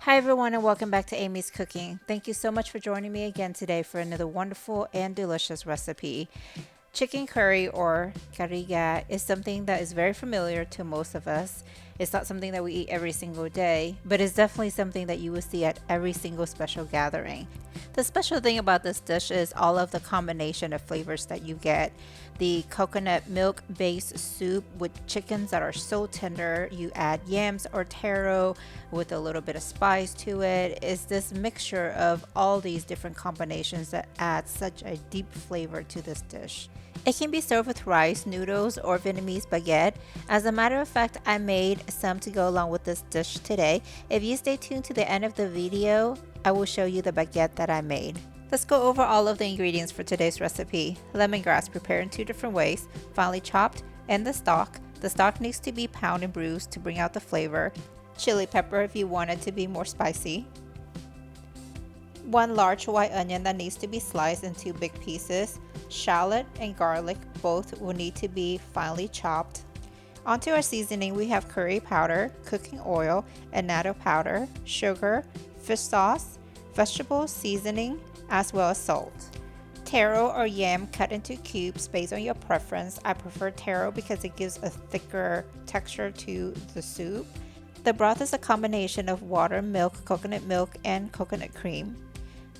Hi, everyone, and welcome back to Amy's Cooking. Thank you so much for joining me again today for another wonderful and delicious recipe. Chicken curry or cariga is something that is very familiar to most of us. It's not something that we eat every single day, but it's definitely something that you will see at every single special gathering. The special thing about this dish is all of the combination of flavors that you get. The coconut milk based soup with chickens that are so tender. You add yams or taro with a little bit of spice to it. It's this mixture of all these different combinations that adds such a deep flavor to this dish. It can be served with rice, noodles, or Vietnamese baguette. As a matter of fact, I made some to go along with this dish today. If you stay tuned to the end of the video, I will show you the baguette that I made. Let's go over all of the ingredients for today's recipe. Lemongrass prepared in two different ways, finely chopped, and the stalk. The stalk needs to be pounded and bruised to bring out the flavor. Chili pepper if you want it to be more spicy. One large white onion that needs to be sliced in two big pieces. Shallot and garlic both will need to be finely chopped. Onto our seasoning, we have curry powder, cooking oil, annatto powder, sugar, fish sauce, vegetable seasoning, as well as salt. Taro or yam cut into cubes based on your preference. I prefer taro because it gives a thicker texture to the soup. The broth is a combination of water, milk, and coconut cream.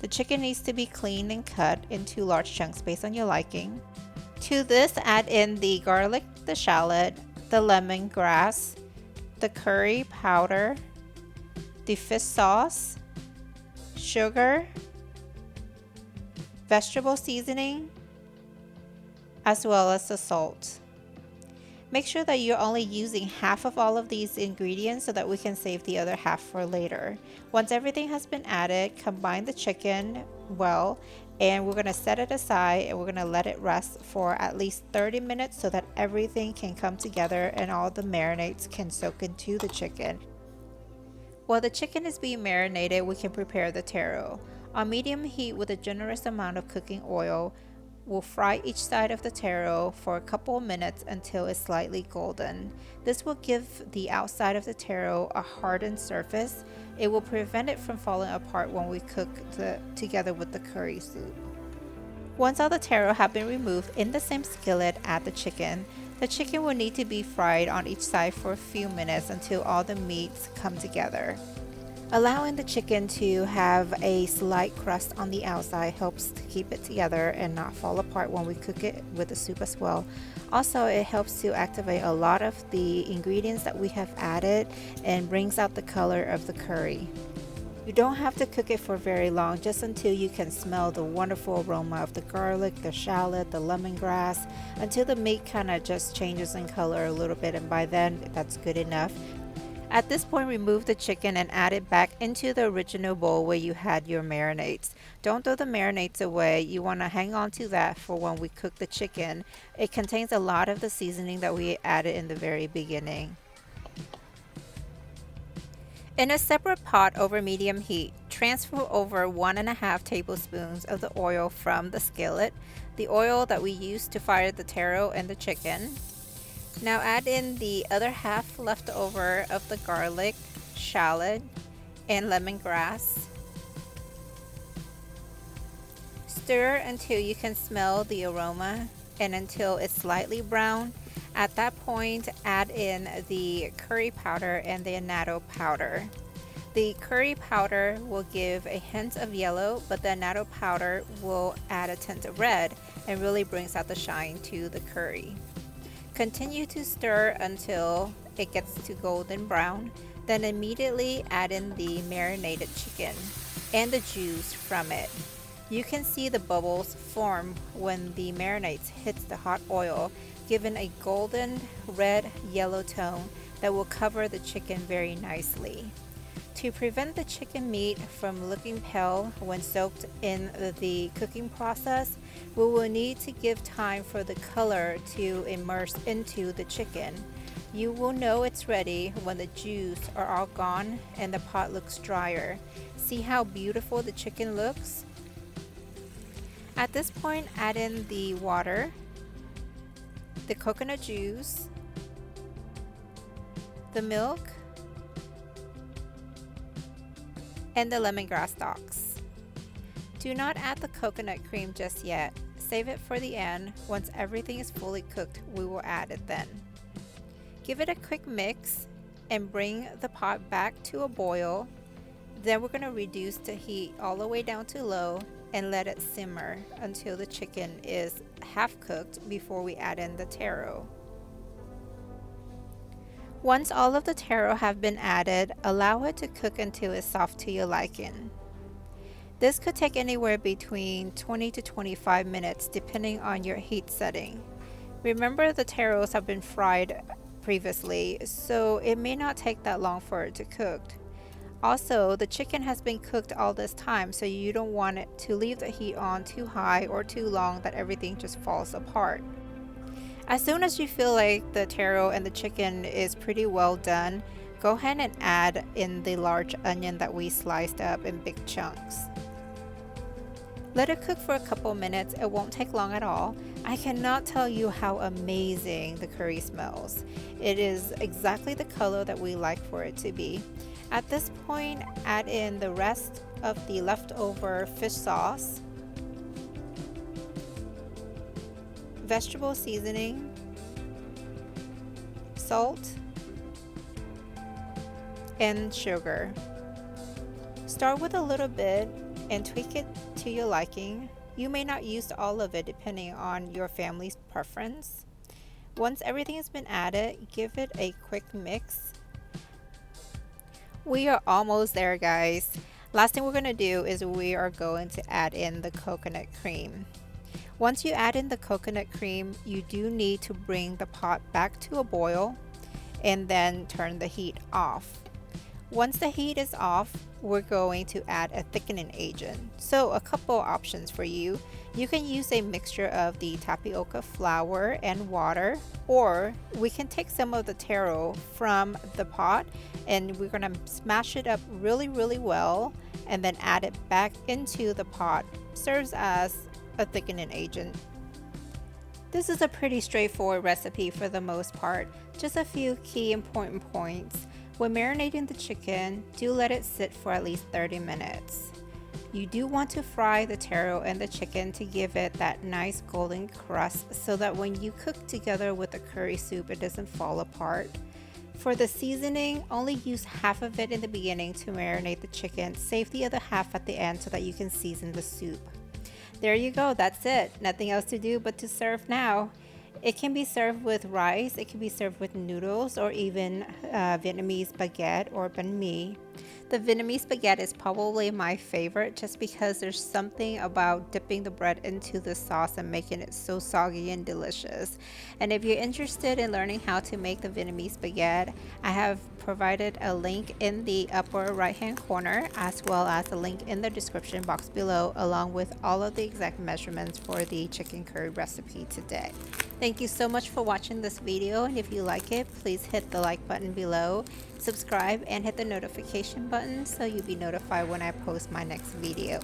The chicken needs to be cleaned and cut into large chunks based on your liking. To this, add in the garlic, the shallot, the lemongrass, the curry powder, the fish sauce, sugar, vegetable seasoning, as well as the salt. Make sure that you're only using half of all of these ingredients so that we can save the other half for later. Once everything has been added, combine the chicken well, and we're going to set it aside and we're going to let it rest for at least 30 minutes so that everything can come together and all the marinades can soak into the chicken. While the chicken is being marinated, we can prepare the taro. On medium heat with a generous amount of cooking oil, we'll fry each side of the taro for a couple of minutes until it's slightly golden. This will give the outside of the taro a hardened surface. It will prevent it from falling apart when we cook together with the curry soup. Once all the taro have been removed, in the same skillet add the chicken. The chicken will need to be fried on each side for a few minutes until all the meats come together. Allowing the chicken to have a slight crust on the outside helps to keep it together and not fall apart when we cook it with the soup as well. Also, it helps to activate a lot of the ingredients that we have added and brings out the color of the curry. You don't have to cook it for very long, just until you can smell the wonderful aroma of the garlic, the shallot, the lemongrass, until the meat kind of just changes in color a little bit, and by then that's good enough. At this point, remove the chicken and add it back into the original bowl where you had your marinades. Don't throw the marinades away. You want to hang on to that for when we cook the chicken. It contains a lot of the seasoning that we added in the very beginning. In a separate pot over medium heat, transfer over 1.5 tablespoons of the oil from the skillet, the oil that we used to fire the taro and the chicken. Now add in the other half left over of the garlic, shallot, and lemongrass. Stir until you can smell the aroma and until it's slightly brown. At that point, add in the curry powder and the annatto powder. The curry powder will give a hint of yellow, but the annatto powder will add a tint of red and really brings out the shine to the curry. Continue to stir until it gets to golden brown, then immediately add in the marinated chicken and the juice from it. You can see the bubbles form when the marinades hits the hot oil, giving a golden red yellow tone that will cover the chicken very nicely. To prevent the chicken meat from looking pale when soaked in the cooking process, we will need to give time for the color to immerse into the chicken. You will know it's ready when the juice are all gone and the pot looks drier. See how beautiful the chicken looks? At this point, add in the water, the coconut juice, the milk, and the lemongrass stalks. Do not add the coconut cream just yet. Save it for the end. Once everything is fully cooked, we will add it then. Give it a quick mix and bring the pot back to a boil. Then we're going to reduce the heat all the way down to low and let it simmer until the chicken is half cooked before we add in the taro. Once all of the taro have been added, allow it to cook until it's soft to your liking. This could take anywhere between 20 to 25 minutes depending on your heat setting. Remember, the taros have been fried previously, so it may not take that long for it to cook. Also, the chicken has been cooked all this time, so you don't want it to leave the heat on too high or too long that everything just falls apart. As soon as you feel like the taro and the chicken is pretty well done, go ahead and add in the large onion that we sliced up in big chunks. Let it cook for a couple minutes. It won't take long at all. I cannot tell you how amazing the curry smells. It is exactly the color that we like for it to be. At this point, add in the rest of the leftover fish sauce, vegetable seasoning, salt, and sugar. Start with a little bit and tweak it to your liking. You may not use all of it depending on your family's preference. Once everything has been added, give it a quick mix. We are almost there, guys. Last thing we're going to do is we are going to add in the coconut cream. Once you add in the coconut cream, you do need to bring the pot back to a boil and then turn the heat off. Once the heat is off, we're going to add a thickening agent. So a couple options for you. You can use a mixture of the tapioca flour and water, or we can take some of the taro from the pot and we're going to smash it up really well and then add it back into the pot. Serves as a thickening agent. This is a pretty straightforward recipe for the most part. Just a few key important points. When marinating the chicken, do let it sit for at least 30 minutes. You do want to fry the taro and the chicken to give it that nice golden crust so that when you cook together with the curry soup, it doesn't fall apart. For the seasoning, only use half of it in the beginning to marinate the chicken. Save the other half at the end so that you can season the soup. There you go, that's it. Nothing else to do but to serve now. It can be served with rice, it can be served with noodles, or even Vietnamese baguette or banh mi. The Vietnamese baguette is probably my favorite just because there's something about dipping the bread into the sauce and making it so soggy and delicious. And if you're interested in learning how to make the Vietnamese baguette, I have provided a link in the upper right hand corner as well as a link in the description box below, along with all of the exact measurements for the chicken curry recipe today. Thank you so much for watching this video, and if you like it, please hit the like button below, subscribe, and hit the notification button so you'll be notified when I post my next video.